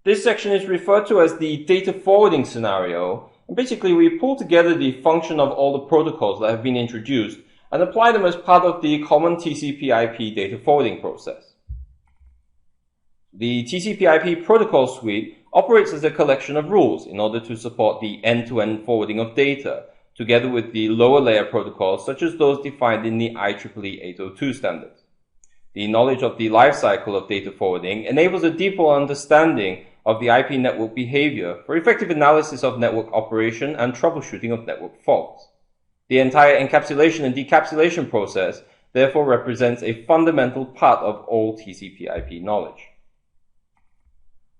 This section is referred to as the data forwarding scenario, and basically we pull together the function of all the protocols that have been introduced and apply them as part of the common TCP/IP data forwarding process. The TCP/IP protocol suite operates as a collection of rules in order to support the end-to-end forwarding of data, together with the lower layer protocols such as those defined in the IEEE 802 standards. The knowledge of the lifecycle of data forwarding enables a deeper understanding of the IP network behavior for effective analysis of network operation and troubleshooting of network faults. The entire encapsulation and decapsulation process therefore represents a fundamental part of all TCP/IP knowledge.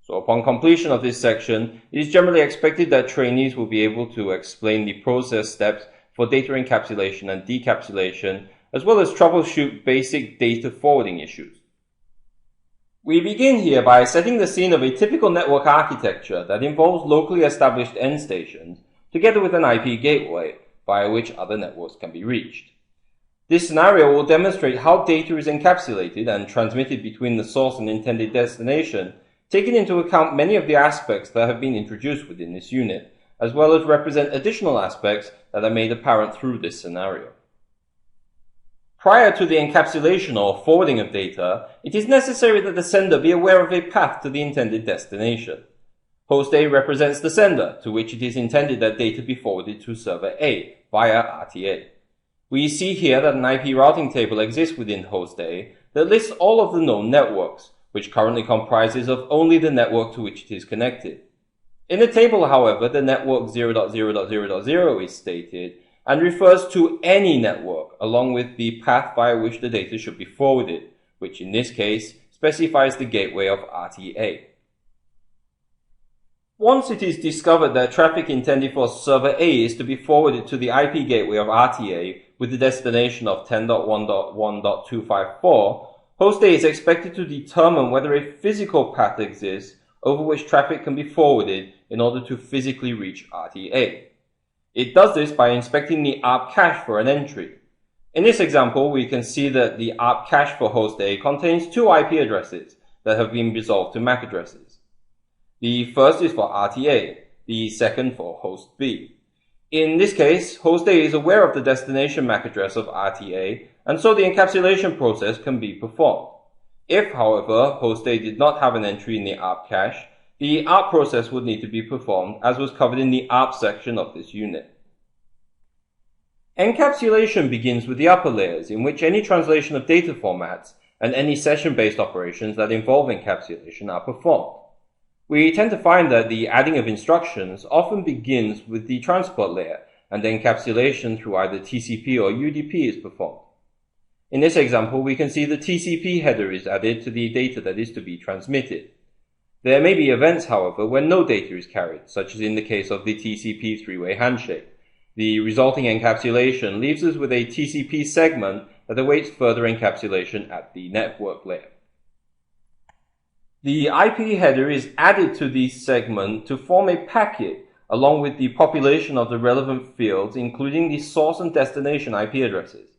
So upon completion of this section, it is generally expected that trainees will be able to explain the process steps for data encapsulation and decapsulation, as well as troubleshoot basic data forwarding issues. We begin here by setting the scene of a typical network architecture that involves locally established end stations, together with an IP gateway, via which other networks can be reached. This scenario will demonstrate how data is encapsulated and transmitted between the source and intended destination, taking into account many of the aspects that have been introduced within this unit, as well as represent additional aspects that are made apparent through this scenario. Prior to the encapsulation or forwarding of data, it is necessary that the sender be aware of a path to the intended destination. Host A represents the sender, to which it is intended that data be forwarded to server A via RTA. We see here that an IP routing table exists within host A that lists all of the known networks, which currently comprises of only the network to which it is connected. In the table, however, the network 0.0.0.0 is stated and refers to any network along with the path via which the data should be forwarded, which in this case specifies the gateway of RTA. Once it is discovered that traffic intended for server A is to be forwarded to the IP gateway of RTA with the destination of 10.1.1.254, host A is expected to determine whether a physical path exists over which traffic can be forwarded in order to physically reach RTA. It does this by inspecting the ARP cache for an entry. In this example, we can see that the ARP cache for host A contains two IP addresses that have been resolved to MAC addresses. The first is for RTA, the second for host B. In this case, host A is aware of the destination MAC address of RTA, and so the encapsulation process can be performed. If, however, host A did not have an entry in the ARP cache, the ARP process would need to be performed, as was covered in the ARP section of this unit. Encapsulation begins with the upper layers, in which any translation of data formats and any session-based operations that involve encapsulation are performed. We tend to find that the adding of instructions often begins with the transport layer, and encapsulation through either TCP or UDP is performed. In this example, we can see the TCP header is added to the data that is to be transmitted. There may be events, however, when no data is carried, such as in the case of the TCP three-way handshake. The resulting encapsulation leaves us with a TCP segment that awaits further encapsulation at the network layer. The IP header is added to this segment to form a packet along with the population of the relevant fields, including the source and destination IP addresses.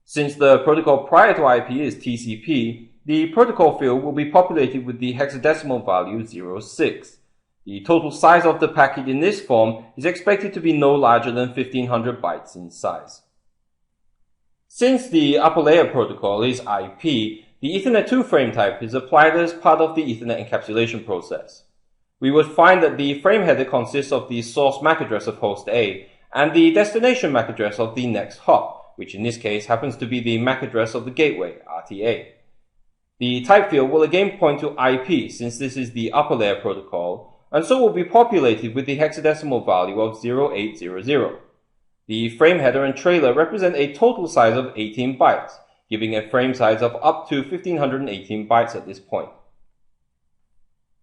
Since the protocol prior to IP is TCP, the protocol field will be populated with the hexadecimal value 06. The total size of the packet in this form is expected to be no larger than 1500 bytes in size. Since the upper layer protocol is IP, the Ethernet 2 frame type is applied as part of the Ethernet encapsulation process. We would find that the frame header consists of the source MAC address of host A and the destination MAC address of the next hop, which in this case happens to be the MAC address of the gateway, RTA. The type field will again point to IP, since this is the upper layer protocol, and so will be populated with the hexadecimal value of 0800. The frame header and trailer represent a total size of 18 bytes, giving a frame size of up to 1518 bytes at this point.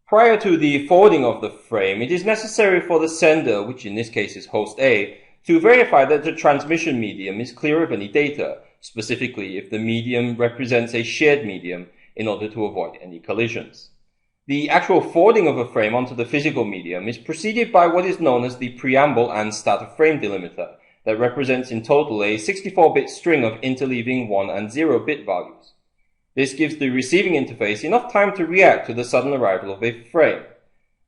Prior to the forwarding of the frame, it is necessary for the sender, which in this case is host A, to verify that the transmission medium is clear of any data, specifically if the medium represents a shared medium, in order to avoid any collisions. The actual forwarding of a frame onto the physical medium is preceded by what is known as the preamble and start of frame delimiter, that represents in total a 64-bit string of interleaving 1 and 0 bit values. This gives the receiving interface enough time to react to the sudden arrival of a frame.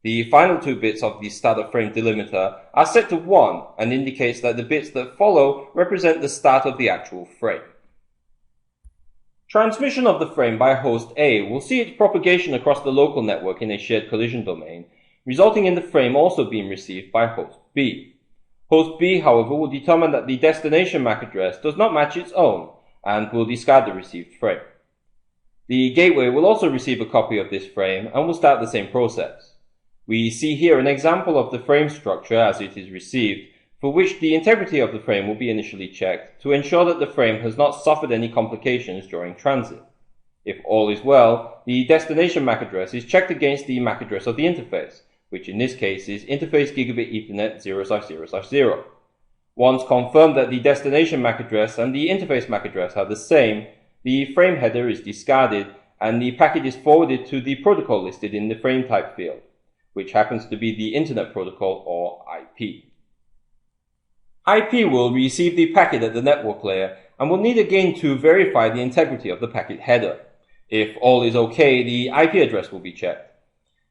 The final two bits of the start of frame delimiter are set to 1 and indicates that the bits that follow represent the start of the actual frame. Transmission of the frame by host A will see its propagation across the local network in a shared collision domain, resulting in the frame also being received by host B. Host B, however, will determine that the destination MAC address does not match its own and will discard the received frame. The gateway will also receive a copy of this frame and will start the same process. We see here an example of the frame structure as it is received, for which the integrity of the frame will be initially checked to ensure that the frame has not suffered any complications during transit. If all is well, the destination MAC address is checked against the MAC address of the interface, which in this case is interface gigabit Ethernet 0/0/0. Once confirmed that the destination MAC address and the interface MAC address are the same, the frame header is discarded and the packet is forwarded to the protocol listed in the frame type field, which happens to be the Internet Protocol or IP. IP will receive the packet at the network layer and will need again to verify the integrity of the packet header. If all is okay, the IP address will be checked.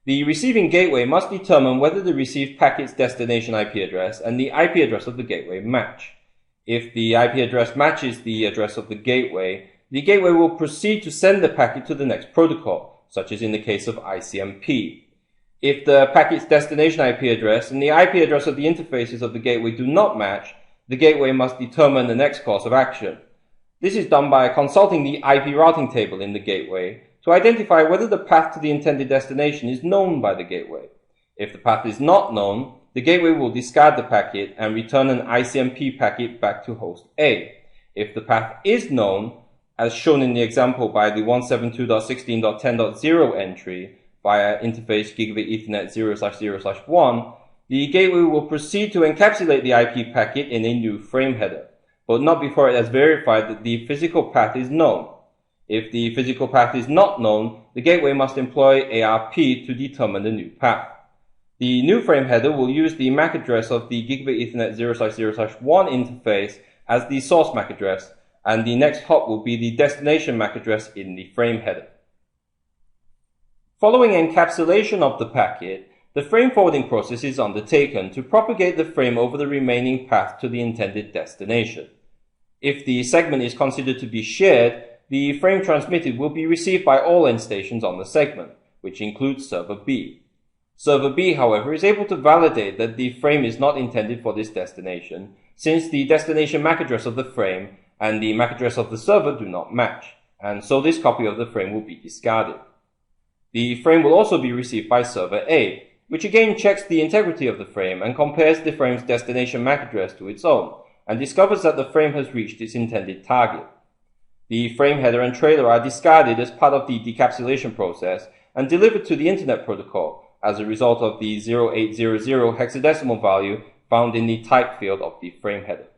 The receiving gateway must determine whether the received packet's destination IP address and the IP address of the gateway match. If the IP address matches the address of the gateway will proceed to send the packet to the next protocol, such as in the case of ICMP. If the packet's destination IP address and the IP address of the interfaces of the gateway do not match, the gateway must determine the next course of action. This is done by consulting the IP routing table in the gateway to identify whether the path to the intended destination is known by the gateway. If the path is not known, the gateway will discard the packet and return an ICMP packet back to host A. If the path is known, as shown in the example by the 172.16.10.0 entry, via interface gigabit Ethernet 0/0/1, the gateway will proceed to encapsulate the IP packet in a new frame header, but not before it has verified that the physical path is known. If the physical path is not known, the gateway must employ ARP to determine the new path. The new frame header will use the MAC address of the gigabit Ethernet 0/0/1 interface as the source MAC address, and the next hop will be the destination MAC address in the frame header. Following encapsulation of the packet, the frame forwarding process is undertaken to propagate the frame over the remaining path to the intended destination. If the segment is considered to be shared, the frame transmitted will be received by all end stations on the segment, which includes server B. Server B, however, is able to validate that the frame is not intended for this destination, since the destination MAC address of the frame and the MAC address of the server do not match, and so this copy of the frame will be discarded. The frame will also be received by server A, which again checks the integrity of the frame and compares the frame's destination MAC address to its own, and discovers that the frame has reached its intended target. The frame header and trailer are discarded as part of the decapsulation process and delivered to the Internet Protocol as a result of the 0800 hexadecimal value found in the type field of the frame header.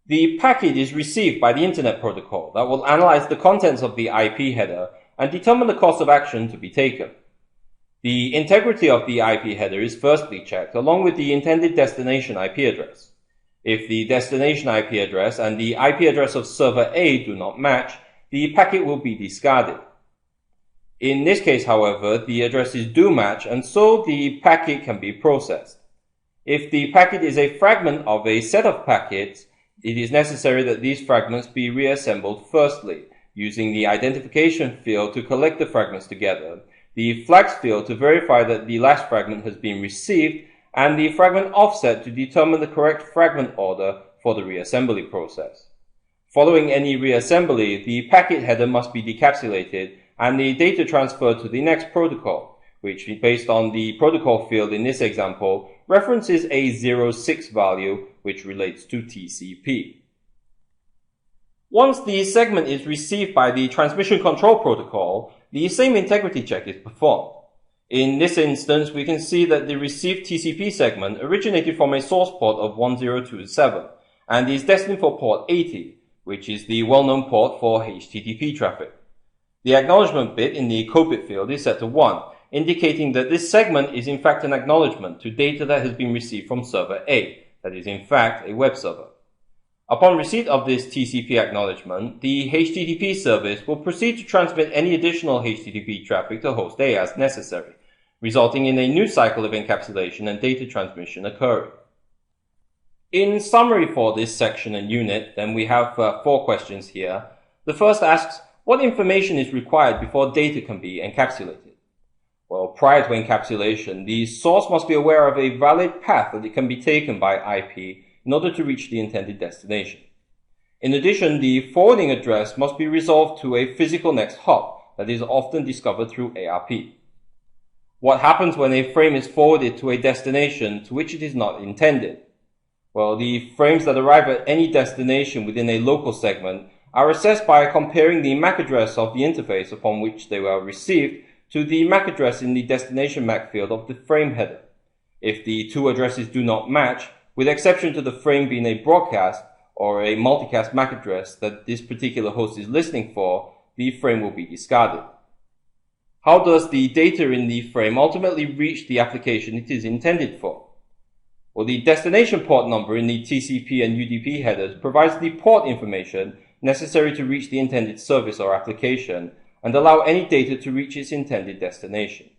The packet is received by the Internet Protocol that will analyze the contents of the IP header and determine the course of action to be taken. The integrity of the IP header is firstly checked along with the intended destination IP address. If the destination IP address and the IP address of server A do not match, the packet will be discarded. In this case, however, the addresses do match and so the packet can be processed. If the packet is a fragment of a set of packets, it is necessary that these fragments be reassembled firstly, using the identification field to collect the fragments together, the flags field to verify that the last fragment has been received, and the fragment offset to determine the correct fragment order for the reassembly process. Following any reassembly, the packet header must be decapsulated and the data transferred to the next protocol, which, based on the protocol field in this example, references a 06 value, which relates to TCP. Once the segment is received by the transmission control protocol, the same integrity check is performed. In this instance, we can see that the received TCP segment originated from a source port of 1027 and is destined for port 80, which is the well-known port for HTTP traffic. The acknowledgement bit in the code bit field is set to 1, indicating that this segment is in fact an acknowledgement to data that has been received from server A, that is in fact a web server. Upon receipt of this TCP acknowledgement, the HTTP service will proceed to transmit any additional HTTP traffic to host A as necessary, resulting in a new cycle of encapsulation and data transmission occurring. In summary for this section and unit, then we have 4 questions here. The first asks, what information is required before data can be encapsulated? Well, prior to encapsulation, the source must be aware of a valid path that it can be taken by IP in order to reach the intended destination. In addition, the forwarding address must be resolved to a physical next hop that is often discovered through ARP. What happens when a frame is forwarded to a destination to which it is not intended? Well, the frames that arrive at any destination within a local segment are assessed by comparing the MAC address of the interface upon which they were received to the MAC address in the destination MAC field of the frame header. If the two addresses do not match, with exception to the frame being a broadcast or a multicast MAC address that this particular host is listening for, the frame will be discarded. How does the data in the frame ultimately reach the application it is intended for? Well, the destination port number in the TCP and UDP headers provides the port information necessary to reach the intended service or application and allow any data to reach its intended destination.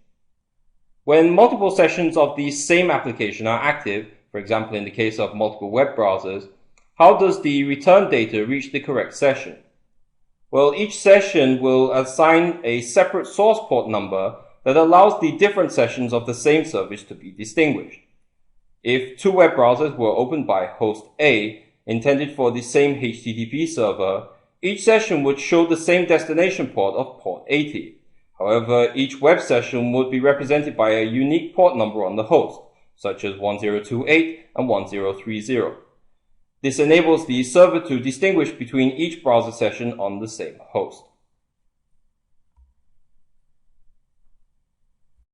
When multiple sessions of the same application are active, for example in the case of multiple web browsers, how does the return data reach the correct session? Well, each session will assign a separate source port number that allows the different sessions of the same service to be distinguished. If 2 web browsers were opened by host A, intended for the same HTTP server, each session would show the same destination port of port 80. However, each web session would be represented by a unique port number on the host, such as 1028 and 1030. This enables the server to distinguish between each browser session on the same host.